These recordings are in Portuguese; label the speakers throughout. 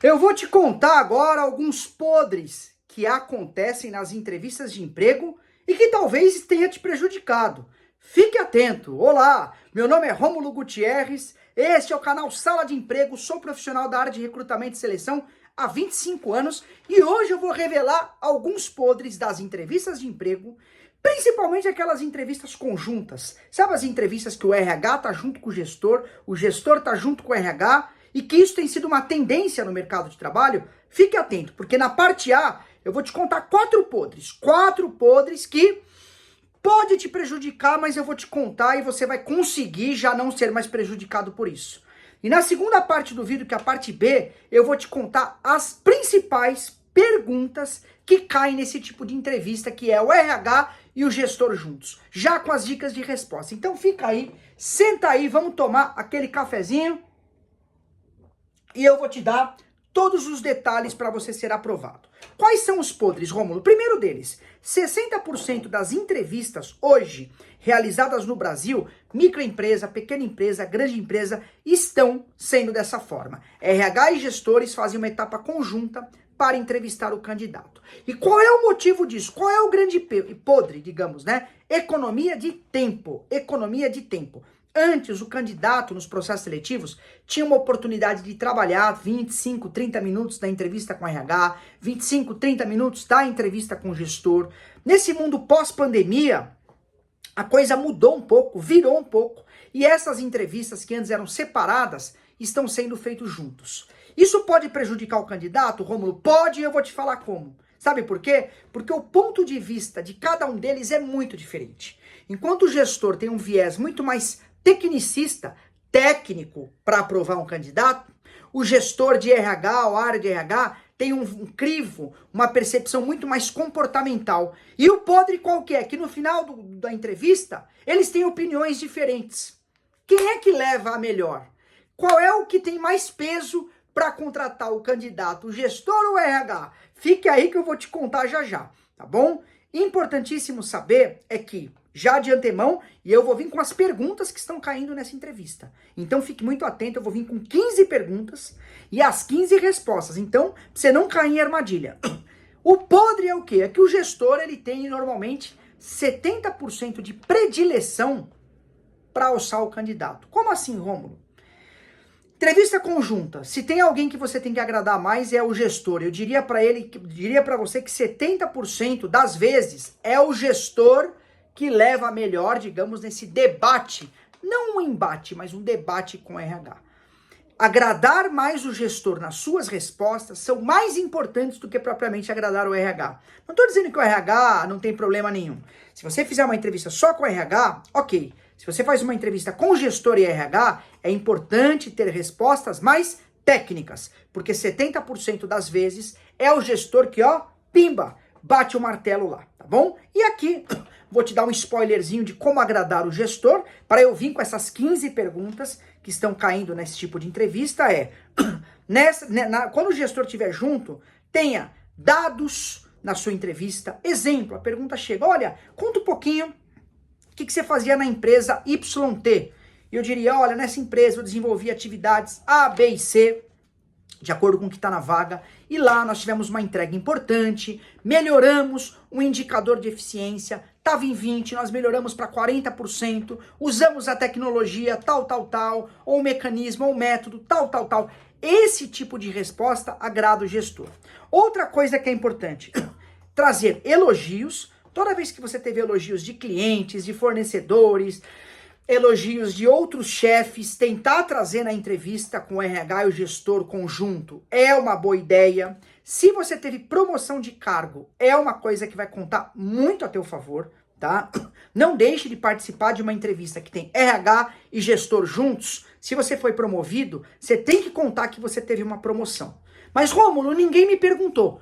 Speaker 1: Eu vou te contar agora alguns podres que acontecem nas entrevistas de emprego e que talvez tenha te prejudicado. Fique atento. Olá, meu nome é Rômulo Gutierrez, este é o canal Sala de Emprego, sou profissional da área de recrutamento e seleção há 25 anos e hoje eu vou revelar alguns podres das entrevistas de emprego, principalmente aquelas entrevistas conjuntas. Sabe as entrevistas que o RH tá junto com o gestor tá junto com o RH, e que isso tem sido uma tendência no mercado de trabalho? Fique atento, porque na parte A eu vou te contar quatro podres que pode te prejudicar, mas eu vou te contar e você vai conseguir já não ser mais prejudicado por isso. E na segunda parte do vídeo, que é a parte B, eu vou te contar as principais perguntas que caem nesse tipo de entrevista, que é o RH e o gestor juntos, já com as dicas de resposta. Então fica aí, senta aí, vamos tomar aquele cafezinho e eu vou te dar todos os detalhes para você ser aprovado. Quais são os podres, Rômulo? Primeiro deles, 60% das entrevistas hoje realizadas no Brasil, microempresa, pequena empresa, grande empresa, estão sendo dessa forma. RH e gestores fazem uma etapa conjunta para entrevistar o candidato. E qual é o motivo disso? Qual é o grande podre, digamos, né? Economia de tempo. Antes, o candidato nos processos seletivos tinha uma oportunidade de trabalhar 25, 30 minutos da entrevista com o RH, 25, 30 minutos da entrevista com o gestor. Nesse mundo pós-pandemia, a coisa mudou um pouco, virou um pouco, e essas entrevistas que antes eram separadas estão sendo feitas juntos. Isso pode prejudicar o candidato, Rômulo? Pode, e eu vou te falar como. Sabe por quê? Porque o ponto de vista de cada um deles é muito diferente. Enquanto o gestor tem um viés muito mais tecnicista, técnico, para aprovar um candidato, o gestor de RH, ou área de RH, tem um crivo, uma percepção muito mais comportamental. E o podre qual que é? Que no final da entrevista, eles têm opiniões diferentes. Quem é que leva a melhor? Qual é o que tem mais peso para contratar o candidato, o gestor ou o RH? Fique aí que eu vou te contar já já, tá bom? Importantíssimo saber é que, já de antemão, e eu vou vir com as perguntas que estão caindo nessa entrevista. Então fique muito atento, eu vou vir com 15 perguntas e as 15 respostas. Então, pra você não cair em armadilha. O podre é o quê? É que o gestor, ele tem normalmente 70% de predileção para alçar o candidato. Como assim, Rômulo? Entrevista conjunta. Se tem alguém que você tem que agradar mais, é o gestor. Eu diria para você que 70% das vezes é o gestor que leva a melhor, digamos, nesse debate. Não um embate, mas um debate com o RH. Agradar mais o gestor nas suas respostas são mais importantes do que propriamente agradar o RH. Não estou dizendo que o RH não tem problema nenhum. Se você fizer uma entrevista só com o RH, ok. Se você faz uma entrevista com o gestor e RH, é importante ter respostas mais técnicas, porque 70% das vezes é o gestor que, ó, pimba, bate o martelo lá, tá bom? E aqui vou te dar um spoilerzinho de como agradar o gestor, para eu vir com essas 15 perguntas que estão caindo nesse tipo de entrevista, quando o gestor estiver junto, tenha dados na sua entrevista. Exemplo, a pergunta chega, olha, conta um pouquinho o que você fazia na empresa YT. E eu diria, olha, nessa empresa eu desenvolvi atividades A, B e C, de acordo com o que está na vaga, e lá nós tivemos uma entrega importante, melhoramos um indicador de eficiência, estava em 20%, nós melhoramos para 40%, usamos a tecnologia tal, ou o mecanismo, ou o método tal. Esse tipo de resposta agrada o gestor. Outra coisa que é importante, trazer elogios. Toda vez que você teve elogios de clientes, de fornecedores, elogios de outros chefes, tentar trazer na entrevista com o RH e o gestor conjunto é uma boa ideia. Se você teve promoção de cargo, é uma coisa que vai contar muito a teu favor, tá? Não deixe de participar de uma entrevista que tem RH e gestor juntos. Se você foi promovido, você tem que contar que você teve uma promoção. Mas, Rômulo, ninguém me perguntou.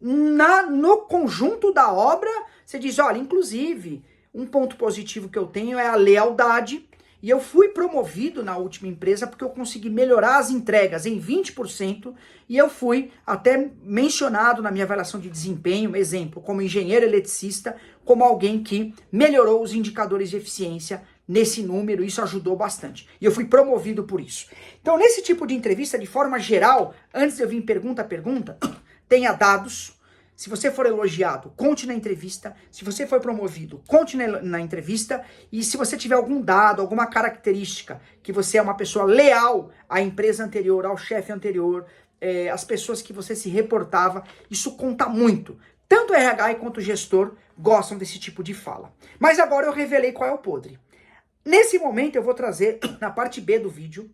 Speaker 1: No conjunto da obra, você diz, olha, inclusive, um ponto positivo que eu tenho é a lealdade, e eu fui promovido na última empresa porque eu consegui melhorar as entregas em 20%, e eu fui até mencionado na minha avaliação de desempenho, exemplo, como engenheiro eletricista, como alguém que melhorou os indicadores de eficiência nesse número, isso ajudou bastante. E eu fui promovido por isso. Então, nesse tipo de entrevista, de forma geral, antes de eu vir pergunta a pergunta, tenha dados. Se você for elogiado, conte na entrevista. Se você for promovido, conte na entrevista. E se você tiver algum dado, alguma característica, que você é uma pessoa leal à empresa anterior, ao chefe anterior, às pessoas que você se reportava, isso conta muito. Tanto o RH quanto o gestor gostam desse tipo de fala. Mas agora eu revelei qual é o podre. Nesse momento eu vou trazer, na parte B do vídeo,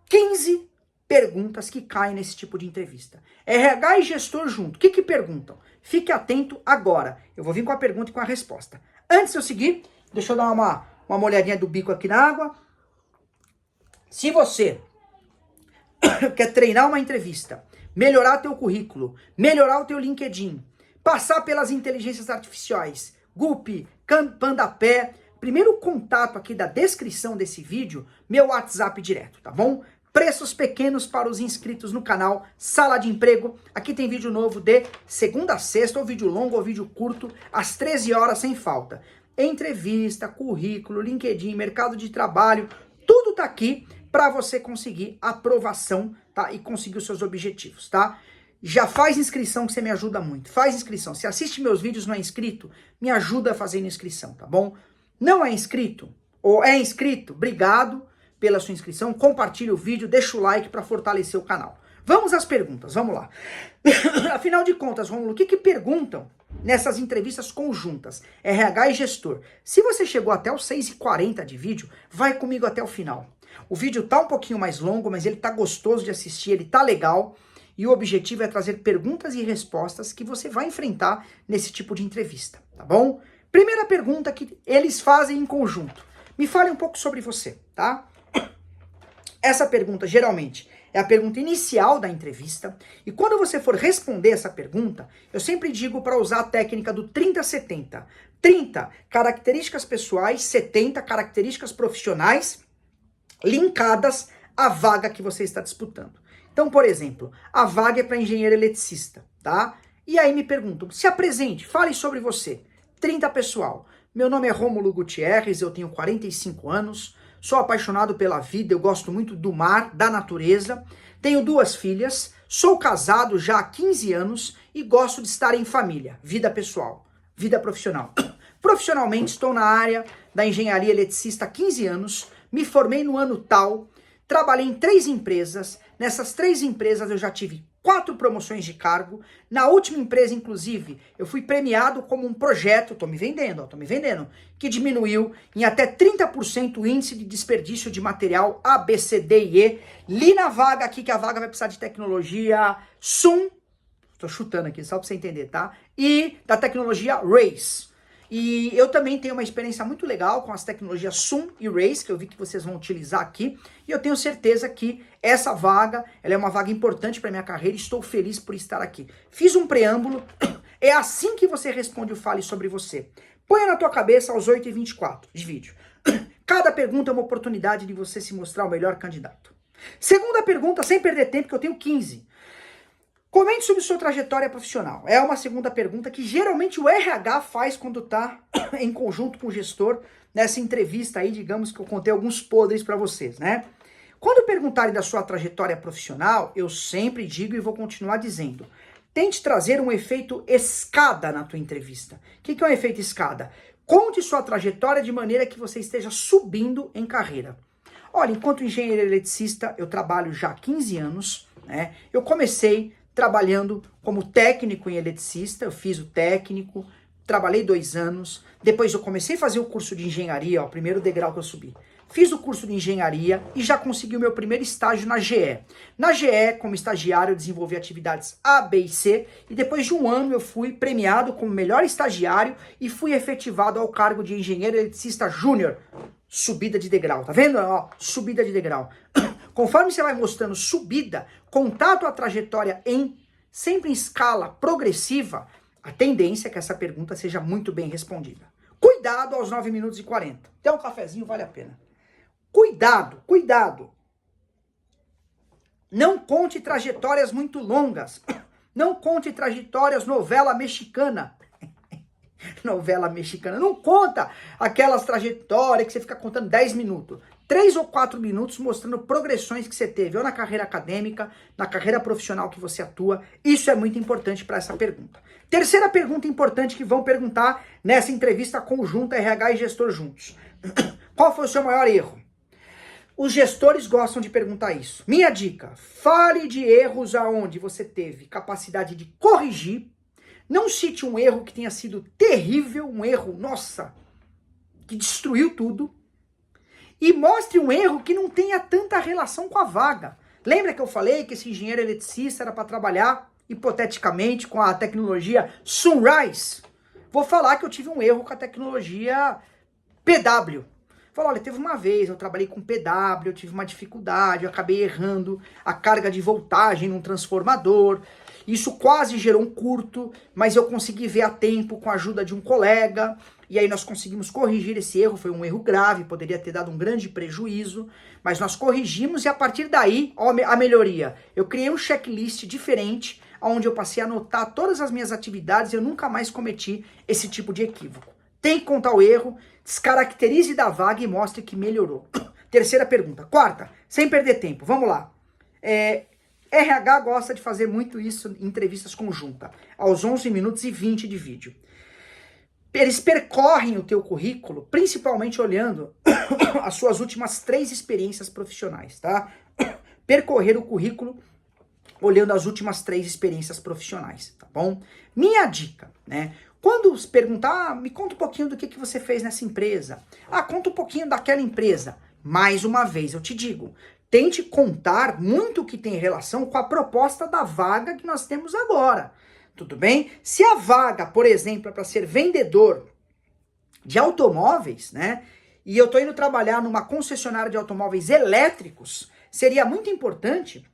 Speaker 1: 15 perguntas que caem nesse tipo de entrevista. RH e gestor junto. O que perguntam? Fique atento agora. Eu vou vir com a pergunta e com a resposta. Antes de eu seguir, deixa eu dar uma molhadinha do bico aqui na água. Se você quer treinar uma entrevista, melhorar teu currículo, melhorar o teu LinkedIn, passar pelas inteligências artificiais, Gup, Pandapé, primeiro contato aqui da descrição desse vídeo, meu WhatsApp direto, tá bom? Preços pequenos para os inscritos no canal Sala de Emprego. Aqui tem vídeo novo de segunda a sexta, ou vídeo longo ou vídeo curto, às 13 horas sem falta. Entrevista, currículo, LinkedIn, mercado de trabalho, tudo tá aqui para você conseguir aprovação, tá? E conseguir os seus objetivos, tá? Já faz inscrição que você me ajuda muito. Faz inscrição. Se assiste meus vídeos não é inscrito, me ajuda a fazer inscrição, tá bom? Não é inscrito ou é inscrito, obrigado pela sua inscrição, compartilhe o vídeo, deixa o like para fortalecer o canal. Vamos às perguntas, vamos lá. Afinal de contas, Rômulo, o que perguntam nessas entrevistas conjuntas? RH e gestor. Se você chegou até os 6h40 de vídeo, vai comigo até o final. O vídeo tá um pouquinho mais longo, mas ele tá gostoso de assistir, ele tá legal. E o objetivo é trazer perguntas e respostas que você vai enfrentar nesse tipo de entrevista, tá bom? Primeira pergunta que eles fazem em conjunto. Me fale um pouco sobre você, tá? Essa pergunta, geralmente, é a pergunta inicial da entrevista. E quando você for responder essa pergunta, eu sempre digo para usar a técnica do 30-70. 30 características pessoais, 70 características profissionais linkadas à vaga que você está disputando. Então, por exemplo, a vaga é para engenheiro eletricista, tá? E aí me perguntam, se apresente, fale sobre você. 30 pessoal. Meu nome é Rômulo Gutierrez, eu tenho 45 anos, sou apaixonado pela vida, eu gosto muito do mar, da natureza, tenho 2 filhas, sou casado já há 15 anos e gosto de estar em família, vida pessoal, vida profissional. Profissionalmente estou na área da engenharia eletricista há 15 anos, me formei no ano tal, trabalhei em 3 empresas, nessas 3 empresas eu já tive 4 promoções de cargo. Na última empresa, inclusive, eu fui premiado como um projeto, tô me vendendo, que diminuiu em até 30% o índice de desperdício de material A, B, C, D e E. Li na vaga aqui que a vaga vai precisar de tecnologia SUM, tô chutando aqui só pra você entender, tá? E da tecnologia RACE. E eu também tenho uma experiência muito legal com as tecnologias SUM e RACE, que eu vi que vocês vão utilizar aqui. E eu tenho certeza que essa vaga, ela é uma vaga importante para minha carreira e estou feliz por estar aqui. Fiz um preâmbulo, é assim que você responde o Fale Sobre Você. Põe na tua cabeça aos 8h24 de vídeo. Cada pergunta é uma oportunidade de você se mostrar o melhor candidato. Segunda pergunta, sem perder tempo, que eu tenho 15. Comente sobre sua trajetória profissional. É uma segunda pergunta que geralmente o RH faz quando está em conjunto com o gestor nessa entrevista aí, digamos que eu contei alguns podres para vocês, né? Quando perguntarem da sua trajetória profissional, eu sempre digo e vou continuar dizendo, tente trazer um efeito escada na tua entrevista. O que é um efeito escada? Conte sua trajetória de maneira que você esteja subindo em carreira. Olha, enquanto engenheiro eletricista, eu trabalho já há 15 anos, né? Eu comecei trabalhando como técnico em eletricista, eu fiz o técnico, trabalhei 2 anos, depois eu comecei a fazer o curso de engenharia, ó, o primeiro degrau que eu subi. Fiz o curso de engenharia e já consegui o meu primeiro estágio na GE. Na GE, como estagiário, eu desenvolvi atividades A, B e C, e depois de 1 ano eu fui premiado como melhor estagiário e fui efetivado ao cargo de engenheiro eletricista júnior. Subida de degrau, tá vendo? Ó, subida de degrau. Conforme você vai mostrando subida, contato a trajetória sempre em escala progressiva, a tendência é que essa pergunta seja muito bem respondida. Cuidado aos 9 minutos e 40. Até um cafezinho vale a pena. Cuidado, cuidado. Não conte trajetórias muito longas. Não conte trajetórias novela mexicana. novela mexicana. Não conta aquelas trajetórias que você fica contando 10 minutos. 3 ou 4 minutos mostrando progressões que você teve, ou na carreira acadêmica, na carreira profissional que você atua. Isso é muito importante para essa pergunta. Terceira pergunta importante que vão perguntar nessa entrevista conjunta RH e gestor juntos. Qual foi o seu maior erro? Os gestores gostam de perguntar isso. Minha dica, fale de erros aonde você teve capacidade de corrigir. Não cite um erro que tenha sido terrível, um erro, nossa, que destruiu tudo. E mostre um erro que não tenha tanta relação com a vaga. Lembra que eu falei que esse engenheiro eletricista era para trabalhar, hipoteticamente, com a tecnologia Sunrise? Vou falar que eu tive um erro com a tecnologia PW. Falou, olha, teve uma vez, eu trabalhei com PW, eu tive uma dificuldade, eu acabei errando a carga de voltagem num transformador. Isso quase gerou um curto, mas eu consegui ver a tempo com a ajuda de um colega. E aí nós conseguimos corrigir esse erro, foi um erro grave, poderia ter dado um grande prejuízo, mas nós corrigimos e a partir daí, ó, a melhoria. Eu criei um checklist diferente, onde eu passei a anotar todas as minhas atividades e eu nunca mais cometi esse tipo de equívoco. Tem que contar o erro, descaracterize da vaga e mostre que melhorou. Terceira pergunta. Quarta, sem perder tempo, vamos lá. RH gosta de fazer muito isso em entrevistas conjuntas, aos 11 minutos e 20 de vídeo. Eles percorrem o teu currículo, principalmente olhando as suas últimas 3 experiências profissionais, tá? Percorrer o currículo olhando as últimas 3 experiências profissionais, tá bom? Minha dica, né? Quando se perguntar, me conta um pouquinho do que você fez nessa empresa. Conta um pouquinho daquela empresa. Mais uma vez, eu te digo, tente contar muito que tem relação com a proposta da vaga que nós temos agora. Tudo bem? Se a vaga, por exemplo, é para ser vendedor de automóveis, né? E eu estou indo trabalhar numa concessionária de automóveis elétricos, seria muito importante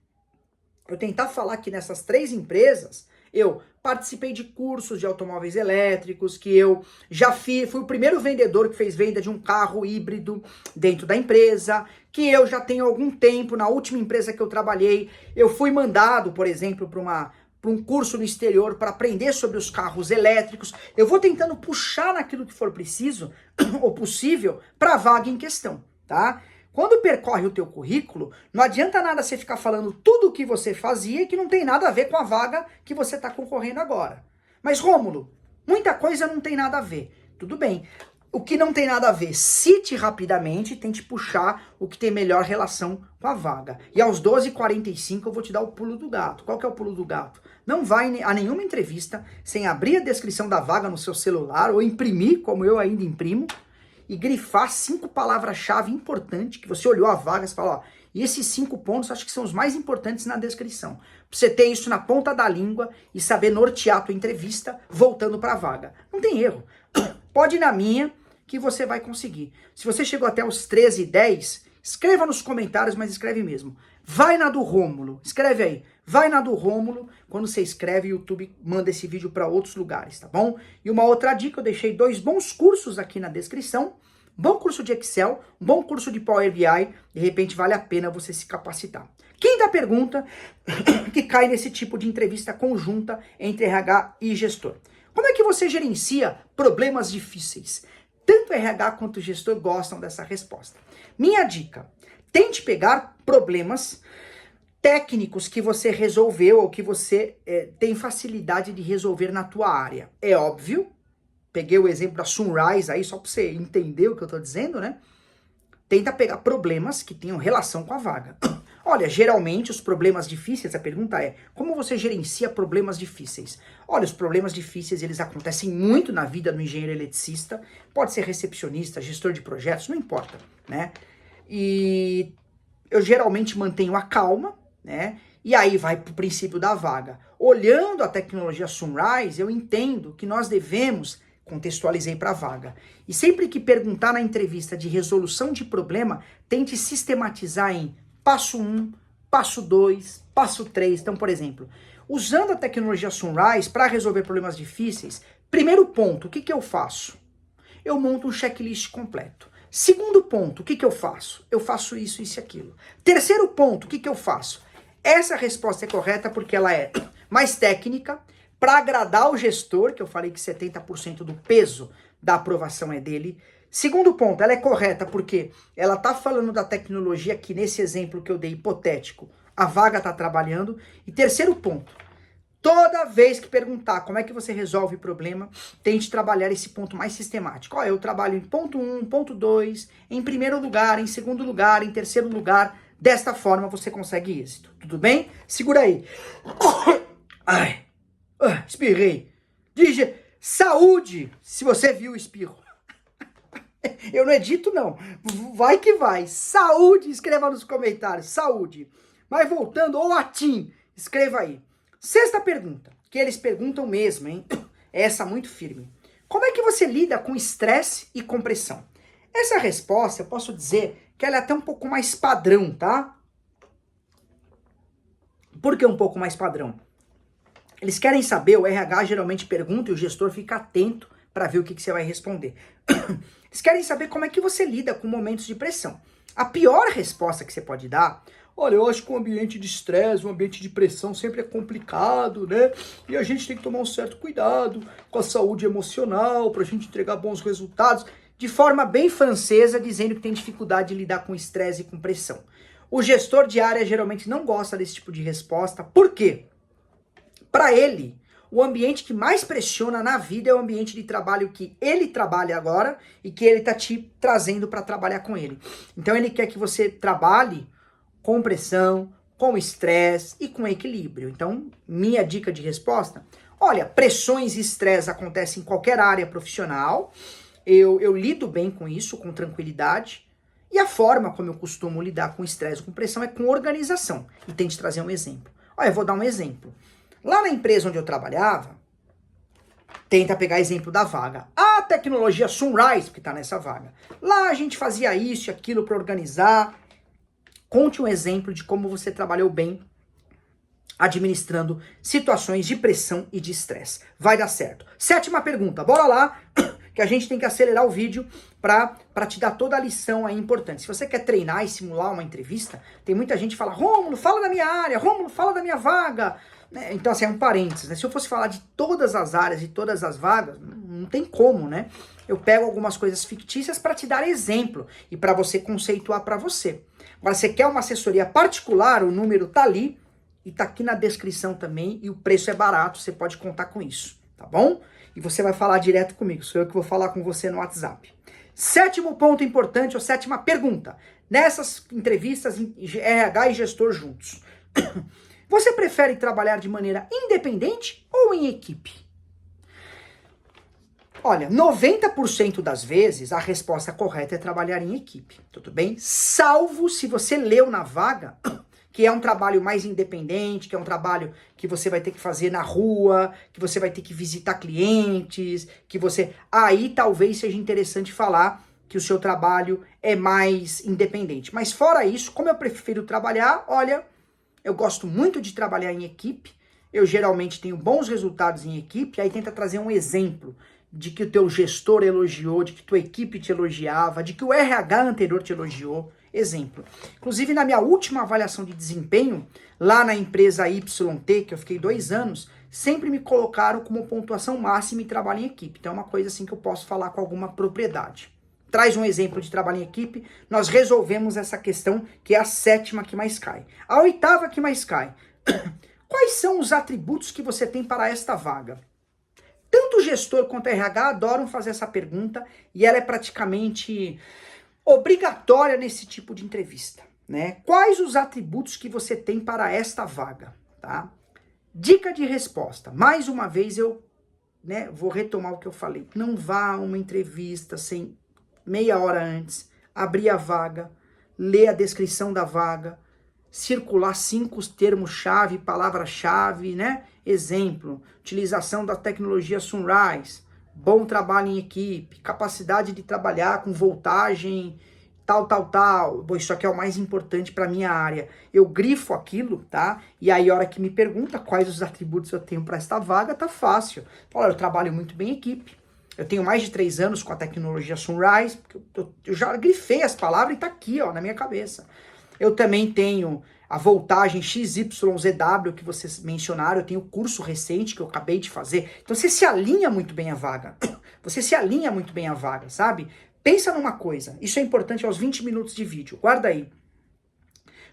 Speaker 1: eu tentar falar que nessas 3 empresas eu participei de cursos de automóveis elétricos, que eu já fui o primeiro vendedor que fez venda de um carro híbrido dentro da empresa, que eu já tenho algum tempo, na última empresa que eu trabalhei, eu fui mandado, por exemplo, para um curso no exterior para aprender sobre os carros elétricos. Eu vou tentando puxar naquilo que for preciso ou possível para a vaga em questão, tá? Quando percorre o teu currículo, não adianta nada você ficar falando tudo o que você fazia e que não tem nada a ver com a vaga que você está concorrendo agora. Mas, Rômulo, muita coisa não tem nada a ver. Tudo bem. O que não tem nada a ver, cite rapidamente e tente puxar o que tem melhor relação com a vaga. E aos 12h45 eu vou te dar o pulo do gato. Qual que é o pulo do gato? Não vai a nenhuma entrevista sem abrir a descrição da vaga no seu celular ou imprimir, como eu ainda imprimo, e grifar 5 palavras-chave importantes que você olhou a vaga e fala, ó, e esses 5 pontos acho que são os mais importantes na descrição. Pra você ter isso na ponta da língua e saber nortear a tua entrevista voltando para a vaga. Não tem erro. Pode ir na minha que você vai conseguir. Se você chegou até os 13h10, escreva nos comentários, mas escreve mesmo. Vai na do Rômulo, escreve aí. Vai na do Rômulo, quando você escreve, o YouTube manda esse vídeo para outros lugares, tá bom? E uma outra dica, eu deixei 2 bons cursos aqui na descrição. Bom curso de Excel, um bom curso de Power BI, de repente vale a pena você se capacitar. Quinta pergunta que cai nesse tipo de entrevista conjunta entre RH e gestor. Como é que você gerencia problemas difíceis? Tanto RH quanto o gestor gostam dessa resposta. Minha dica, tente pegar problemas técnicos que você resolveu ou que você tem facilidade de resolver na tua área. É óbvio, peguei o exemplo da Sunrise aí só para você entender o que eu tô dizendo, né? Tenta pegar problemas que tenham relação com a vaga. Olha, geralmente os problemas difíceis, a pergunta é, como você gerencia problemas difíceis? Olha, os problemas difíceis, eles acontecem muito na vida do engenheiro eletricista, pode ser recepcionista, gestor de projetos, não importa, né? E eu geralmente mantenho a calma, né? E aí vai pro princípio da vaga. Olhando a tecnologia Sunrise, eu entendo que nós devemos, contextualizei para a vaga, e sempre que perguntar na entrevista de resolução de problema, tente sistematizar em passo 1, passo 2, passo 3. Então, por exemplo, usando a tecnologia Sunrise para resolver problemas difíceis, primeiro ponto, o que eu faço? Eu monto um checklist completo. Segundo ponto, o que eu faço? Eu faço isso, isso e aquilo. Terceiro ponto, o que eu faço? Essa resposta é correta porque ela é mais técnica, para agradar o gestor, que eu falei que 70% do peso da aprovação é dele. Segundo ponto, ela é correta porque ela tá falando da tecnologia que nesse exemplo que eu dei hipotético, a vaga tá trabalhando. E terceiro ponto, toda vez que perguntar como é que você resolve o problema, tente trabalhar esse ponto mais sistemático. Ó, eu trabalho em ponto 1, ponto 2, em primeiro lugar, em segundo lugar, em terceiro lugar. Desta forma você consegue êxito. Tudo bem? Segura aí. Ai, espirrei. Saúde, se você viu o espirro. Eu não edito, não. Vai que vai. Saúde, escreva nos comentários. Saúde. Mas voltando, ô Atim, escreva aí. Sexta pergunta, que eles perguntam mesmo, hein? Essa muito firme. Como é que você lida com estresse e com pressão? Essa resposta, eu posso dizer que ela é até um pouco mais padrão, tá? Por que um pouco mais padrão? Eles querem saber, o RH geralmente pergunta e o gestor fica atento para ver o que você vai responder. Eles querem saber como é que você lida com momentos de pressão. A pior resposta que você pode dar, olha, eu acho que um ambiente de estresse, um ambiente de pressão sempre é complicado, né? E a gente tem que tomar um certo cuidado com a saúde emocional para a gente entregar bons resultados, de forma bem francesa, dizendo que tem dificuldade de lidar com estresse e com pressão. O gestor de área geralmente não gosta desse tipo de resposta. Por quê? Para ele, o ambiente que mais pressiona na vida é o ambiente de trabalho que ele trabalha agora e que ele está te trazendo para trabalhar com ele. Então ele quer que você trabalhe com pressão, com estresse e com equilíbrio. Então, minha dica de resposta, olha, pressões e estresse acontecem em qualquer área profissional, eu lido bem com isso, com tranquilidade, e a forma como eu costumo lidar com estresse ou com pressão é com organização. E tente trazer um exemplo. Olha, eu vou dar um exemplo. Lá na empresa onde eu trabalhava, tenta pegar exemplo da vaga. A tecnologia Sunrise, que está nessa vaga. Lá a gente fazia isso e aquilo para organizar. Conte um exemplo de como você trabalhou bem administrando situações de pressão e de estresse. Vai dar certo. Sétima pergunta, bora lá, que a gente tem que acelerar o vídeo para te dar toda a lição aí importante. Se você quer treinar e simular uma entrevista, tem muita gente que fala, Rômulo, fala da minha área, Rômulo, fala da minha vaga. Então, assim, é um parênteses, né? Se eu fosse falar de todas as áreas e todas as vagas, não tem como, né? Eu pego algumas coisas fictícias para te dar exemplo e para você conceituar para você. Agora, você quer uma assessoria particular, o número tá ali e tá aqui na descrição também e o preço é barato, você pode contar com isso, tá bom? E você vai falar direto comigo, sou eu que vou falar com você no WhatsApp. Sétimo ponto importante, ou sétima pergunta. Nessas entrevistas, RH e gestor juntos. Você prefere trabalhar de maneira independente ou em equipe? Olha, 90% das vezes a resposta correta é trabalhar em equipe, tudo bem? Salvo se você leu na vaga que é um trabalho mais independente, que é um trabalho que você vai ter que fazer na rua, que você vai ter que visitar clientes, que você... Aí talvez seja interessante falar que o seu trabalho é mais independente. Mas fora isso, como eu prefiro trabalhar, olha, eu gosto muito de trabalhar em equipe, eu geralmente tenho bons resultados em equipe, aí tenta trazer um exemplo de que o teu gestor elogiou, de que tua equipe te elogiava, de que o RH anterior te elogiou. Exemplo. Inclusive, na minha última avaliação de desempenho, lá na empresa YT, que eu fiquei 2 anos, sempre me colocaram como pontuação máxima em trabalho em equipe. Então é uma coisa assim que eu posso falar com alguma propriedade. Traz um exemplo de trabalho em equipe, nós resolvemos essa questão, que é a sétima que mais cai. A oitava que mais cai. Quais são os atributos que você tem para esta vaga? Tanto o gestor quanto a RH adoram fazer essa pergunta e ela é praticamente obrigatória nesse tipo de entrevista, né? Quais os atributos que você tem para esta vaga, tá? Dica de resposta. Mais uma vez eu, vou retomar o que eu falei. Não vá a uma entrevista sem meia hora antes, abrir a vaga, ler a descrição da vaga, circular 5 termos-chave, palavra-chave, né? Exemplo, utilização da tecnologia Sunrise, bom trabalho em equipe, capacidade de trabalhar com voltagem, tal. Isso aqui é o mais importante para minha área. Eu grifo aquilo, tá? E aí, a hora que me pergunta quais os atributos eu tenho para esta vaga, tá fácil. Olha, eu trabalho muito bem em equipe. Eu tenho mais de 3 anos com a tecnologia Sunrise, porque eu já grifei as palavras e tá aqui, ó, na minha cabeça. Eu também tenho a voltagem XYZW que vocês mencionaram, eu tenho curso recente que eu acabei de fazer. Então você se alinha muito bem à vaga. Você se alinha muito bem à vaga, sabe? Pensa numa coisa, isso é importante aos 20 minutos de vídeo, guarda aí.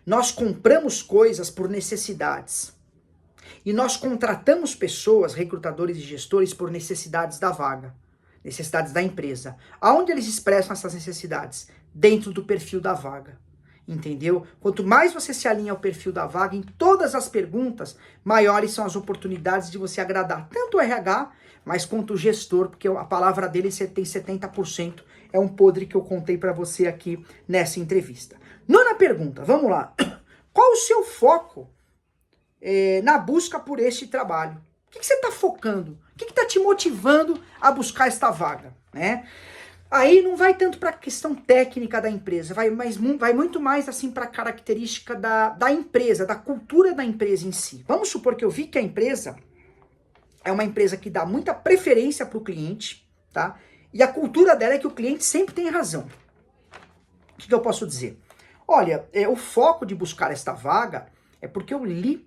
Speaker 1: Nós compramos coisas por necessidades. E nós contratamos pessoas, recrutadores e gestores, por necessidades da vaga, necessidades da empresa. Aonde eles expressam essas necessidades? Dentro do perfil da vaga. Entendeu? Quanto mais você se alinha ao perfil da vaga, em todas as perguntas, maiores são as oportunidades de você agradar tanto o RH, mas quanto o gestor, porque a palavra dele tem 70%. É um podre que eu contei para você aqui nessa entrevista. Nona pergunta, vamos lá. Qual o seu foco na busca por este trabalho? O que você está focando? O que está te motivando a buscar esta vaga? Né? Aí não vai tanto para a questão técnica da empresa, vai muito mais assim para a característica da empresa, da cultura da empresa em si. Vamos supor que eu vi que a empresa é uma empresa que dá muita preferência para o cliente, tá? E a cultura dela é que o cliente sempre tem razão. O que eu posso dizer? Olha, o foco de buscar esta vaga é porque eu li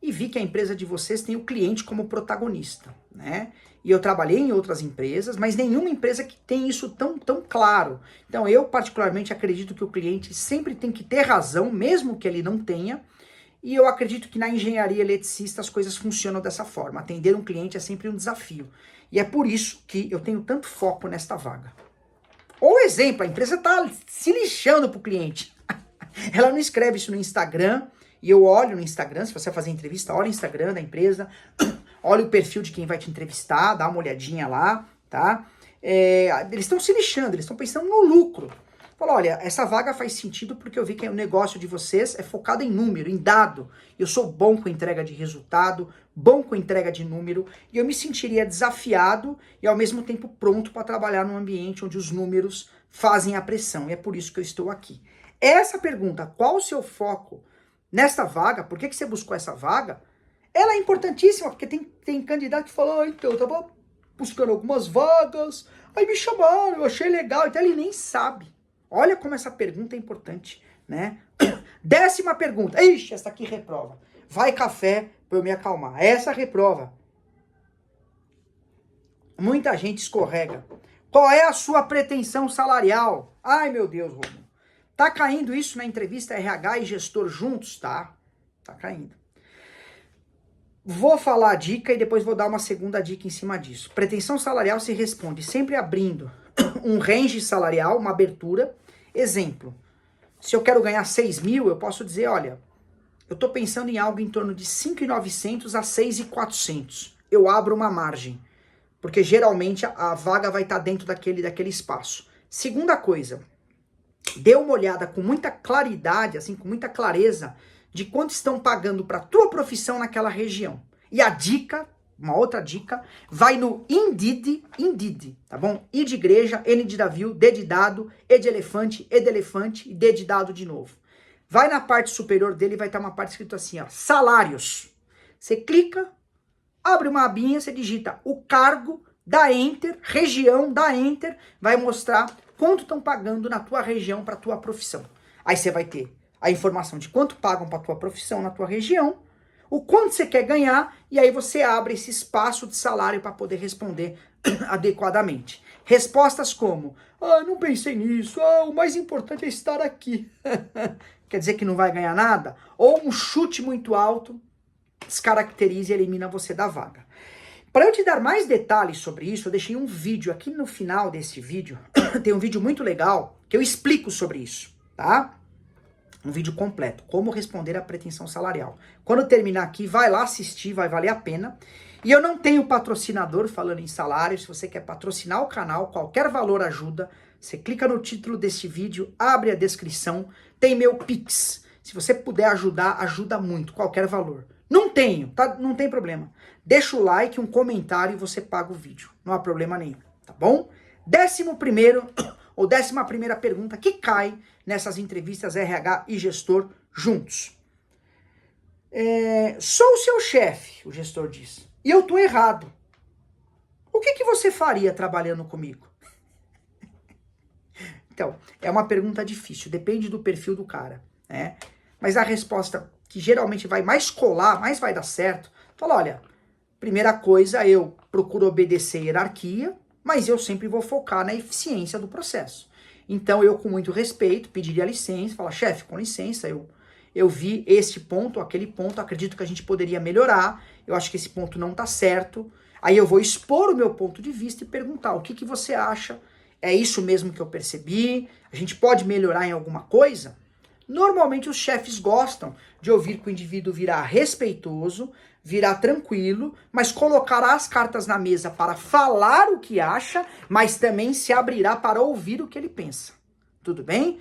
Speaker 1: e vi que a empresa de vocês tem o cliente como protagonista, né? E eu trabalhei em outras empresas, mas nenhuma empresa que tem isso tão claro. Então eu particularmente acredito que o cliente sempre tem que ter razão, mesmo que ele não tenha, e eu acredito que na engenharia eletricista as coisas funcionam dessa forma. Atender um cliente é sempre um desafio. E é por isso que eu tenho tanto foco nesta vaga. Ou exemplo, a empresa está se lixando pro cliente. Ela não escreve isso no Instagram, e eu olho no Instagram, se você vai fazer entrevista, olha o Instagram da empresa, olha o perfil de quem vai te entrevistar, dá uma olhadinha lá, tá? Eles estão se lixando, eles estão pensando no lucro. Fala, olha, essa vaga faz sentido porque eu vi que o negócio de vocês é focado em número, em dado. Eu sou bom com entrega de resultado, bom com entrega de número, e eu me sentiria desafiado e ao mesmo tempo pronto para trabalhar num ambiente onde os números fazem a pressão. E é por isso que eu estou aqui. Essa pergunta, qual o seu foco nesta vaga, por que você buscou essa vaga, ela é importantíssima, porque tem candidato que fala, então, eu tava buscando algumas vagas, aí me chamaram, eu achei legal, então ele nem sabe. Olha como essa pergunta é importante, né? 10ª pergunta, ixi, essa aqui reprova. Vai café para eu me acalmar. Essa reprova. Muita gente escorrega. Qual é a sua pretensão salarial? Ai, meu Deus, Romulo. Tá caindo isso na entrevista RH e gestor juntos, tá? Tá caindo. Vou falar a dica e depois vou dar uma segunda dica em cima disso. Pretensão salarial se responde sempre abrindo um range salarial, uma abertura. Exemplo, se eu quero ganhar 6.000, eu posso dizer, olha, eu tô pensando em algo em torno de 5.900 a 6.400. Eu abro uma margem, porque geralmente a vaga vai estar dentro daquele espaço. Segunda coisa, dê uma olhada com muita claridade, assim, com muita clareza, de quanto estão pagando para tua profissão naquela região. E a dica, uma outra dica, vai no Indeed, tá bom? I de igreja, N de navio, D de dado, E de elefante, E de elefante e D de dado de novo. Vai na parte superior dele, vai estar uma parte escrito assim, ó, salários. Você clica, abre uma abinha, você digita o cargo, dá Enter, região, dá Enter, vai mostrar quanto estão pagando na tua região para tua profissão. Aí você vai ter a informação de quanto pagam para tua profissão na tua região, o quanto você quer ganhar, e aí você abre esse espaço de salário para poder responder adequadamente. Respostas como, não pensei nisso, o mais importante é estar aqui. Quer dizer que não vai ganhar nada? Ou um chute muito alto descaracteriza e elimina você da vaga. Para eu te dar mais detalhes sobre isso, eu deixei um vídeo aqui no final desse vídeo. Tem um vídeo muito legal que eu explico sobre isso, tá? Um vídeo completo, como responder à pretensão salarial. Quando eu terminar aqui, vai lá assistir, vai valer a pena. E eu não tenho patrocinador falando em salário. Se você quer patrocinar o canal, qualquer valor ajuda. Você clica no título desse vídeo, abre a descrição, tem meu Pix. Se você puder ajudar, ajuda muito, qualquer valor. Não tenho, tá? Não tem problema. Deixa o like, um comentário e você paga o vídeo. Não há problema nenhum, tá bom? 11º ou 11ª pergunta que cai nessas entrevistas RH e gestor juntos. Sou o seu chefe, o gestor diz, e eu tô errado. O que você faria trabalhando comigo? Então, é uma pergunta difícil, depende do perfil do cara, né? mas a resposta que geralmente vai mais colar, mais vai dar certo, fala, olha, primeira coisa, eu procuro obedecer a hierarquia, mas eu sempre vou focar na eficiência do processo. Então, eu, com muito respeito, pediria licença, falar, chefe, com licença, eu vi este ponto, aquele ponto, acredito que a gente poderia melhorar, eu acho que esse ponto não está certo. Aí eu vou expor o meu ponto de vista e perguntar, o que você acha? É isso mesmo que eu percebi? A gente pode melhorar em alguma coisa? Normalmente os chefes gostam de ouvir que o indivíduo virá respeitoso, virá tranquilo, mas colocará as cartas na mesa para falar o que acha, mas também se abrirá para ouvir o que ele pensa. Tudo bem?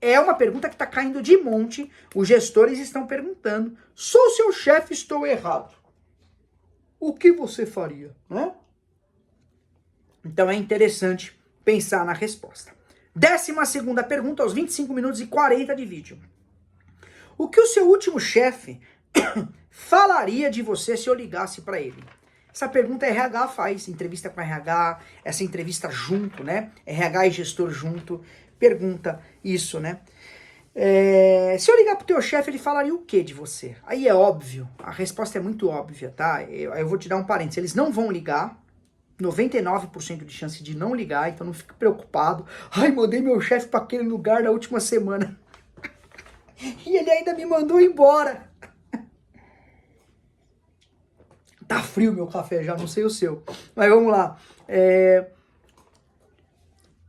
Speaker 1: É uma pergunta que está caindo de monte. Os gestores estão perguntando: sou seu chefe, estou errado. O que você faria? Né? Então é interessante pensar na resposta. 12ª pergunta, aos 25 minutos e 40 de vídeo. O que o seu último chefe falaria de você se eu ligasse para ele? Essa pergunta a RH faz, entrevista com a RH, essa entrevista junto, né? RH e gestor junto, pergunta isso, né? Se eu ligar pro teu chefe, ele falaria o que de você? Aí é óbvio, a resposta é muito óbvia, tá? Eu vou te dar um parênteses, eles não vão ligar, 99% de chance de não ligar, então não fique preocupado. Ai, mandei meu chefe para aquele lugar na última semana. E ele ainda me mandou embora. Tá frio meu café já, não sei o seu. Mas vamos lá.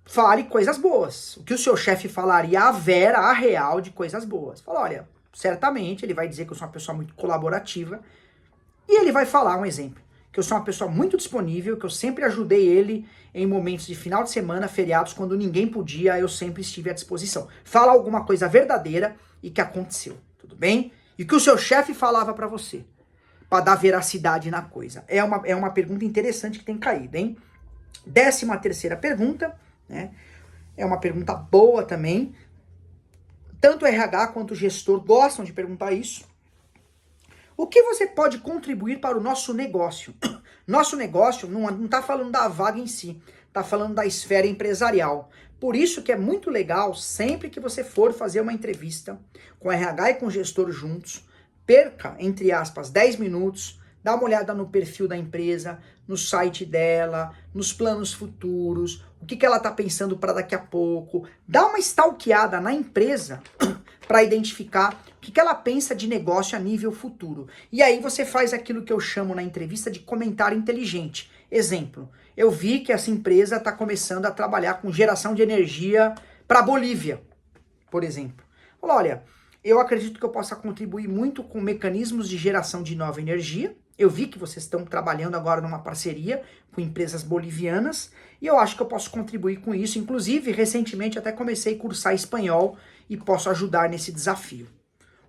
Speaker 1: Fale coisas boas. O que o seu chefe falaria a vera, a real de coisas boas. Fala, olha, certamente ele vai dizer que eu sou uma pessoa muito colaborativa. E ele vai falar um exemplo. Que eu sou uma pessoa muito disponível, que eu sempre ajudei ele em momentos de final de semana, feriados, quando ninguém podia, eu sempre estive à disposição. Fala alguma coisa verdadeira e que aconteceu, tudo bem? E que o seu chefe falava para você, para dar veracidade na coisa. É uma pergunta interessante que tem caído, hein? 13ª pergunta, né? É uma pergunta boa também. Tanto o RH quanto o gestor gostam de perguntar isso. O que você pode contribuir para o nosso negócio? Nosso negócio não está falando da vaga em si, está falando da esfera empresarial. Por isso que é muito legal, sempre que você for fazer uma entrevista com RH e com gestor juntos, perca, entre aspas, 10 minutos, dá uma olhada no perfil da empresa, no site dela, nos planos futuros, o que ela está pensando para daqui a pouco, dá uma stalkeada na empresa para identificar o que ela pensa de negócio a nível futuro. E aí você faz aquilo que eu chamo na entrevista de comentário inteligente. Exemplo, eu vi que essa empresa está começando a trabalhar com geração de energia para a Bolívia, por exemplo. Olha, eu acredito que eu possa contribuir muito com mecanismos de geração de nova energia. Eu vi que vocês estão trabalhando agora numa parceria com empresas bolivianas e eu acho que eu posso contribuir com isso. Inclusive, recentemente até comecei a cursar espanhol e posso ajudar nesse desafio.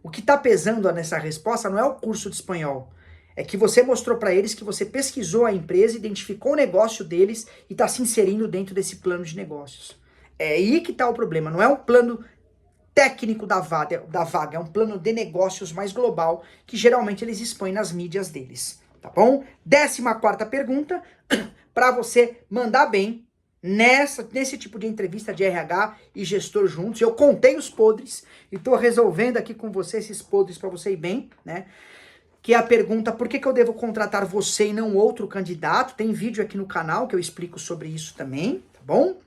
Speaker 1: O que está pesando nessa resposta não é o curso de espanhol. É que você mostrou para eles que você pesquisou a empresa, identificou o negócio deles e está se inserindo dentro desse plano de negócios. É aí que está o problema. Não é um plano técnico da vaga, é um plano de negócios mais global que geralmente eles expõem nas mídias deles, tá bom? 14ª pergunta, para você mandar bem nesse tipo de entrevista de RH e gestor juntos. Eu contei os podres e estou resolvendo aqui com você esses podres para você ir bem, né? Que é a pergunta, por que eu devo contratar você e não outro candidato? Tem vídeo aqui no canal que eu explico sobre isso também, tá bom?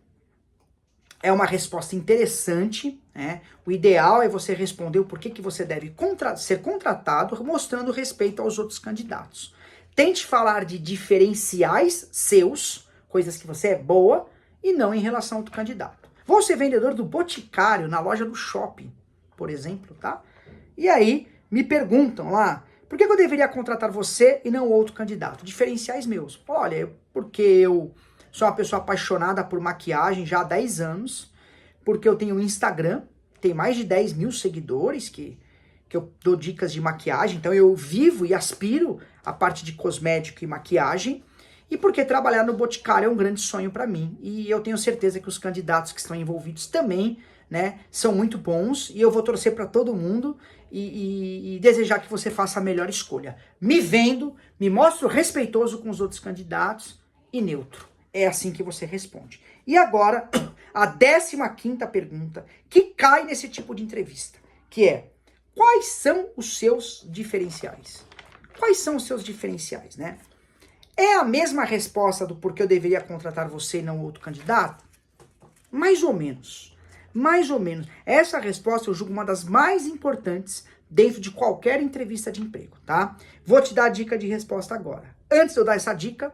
Speaker 1: É uma resposta interessante, né? O ideal é você responder o porquê que você deve ser contratado, mostrando respeito aos outros candidatos. Tente falar de diferenciais seus, coisas que você é boa, e não em relação ao outro candidato. Vou ser vendedor do Boticário na loja do shopping, por exemplo, tá? E aí me perguntam lá, por que eu deveria contratar você e não outro candidato? Diferenciais meus. Olha, porque eu sou uma pessoa apaixonada por maquiagem já há 10 anos, porque eu tenho um Instagram, tem mais de 10 mil seguidores que eu dou dicas de maquiagem, então eu vivo e aspiro a parte de cosmético e maquiagem, e porque trabalhar no Boticário é um grande sonho para mim, e eu tenho certeza que os candidatos que estão envolvidos também, né, são muito bons, e eu vou torcer para todo mundo e desejar que você faça a melhor escolha. Me vendo, me mostro respeitoso com os outros candidatos e neutro. É assim que você responde. E agora, a 15ª pergunta que cai nesse tipo de entrevista, que é, quais são os seus diferenciais? Quais são os seus diferenciais, né? É a mesma resposta do porquê eu deveria contratar você e não outro candidato? Mais ou menos. Mais ou menos. Essa resposta eu julgo uma das mais importantes dentro de qualquer entrevista de emprego, tá? Vou te dar a dica de resposta agora. Antes de eu dar essa dica,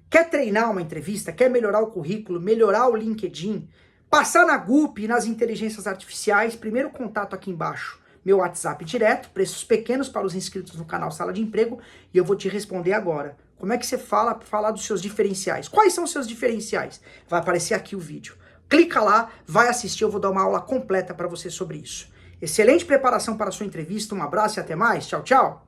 Speaker 1: quer treinar uma entrevista? Quer melhorar o currículo, melhorar o LinkedIn? Passar na GUP e nas inteligências artificiais? Primeiro contato aqui embaixo. Meu WhatsApp direto, preços pequenos para os inscritos no canal Sala de Emprego, e eu vou te responder agora. Como é que você falar dos seus diferenciais? Quais são os seus diferenciais? Vai aparecer aqui o vídeo. Clica lá, vai assistir, eu vou dar uma aula completa para você sobre isso. Excelente preparação para a sua entrevista, um abraço e até mais. Tchau, tchau.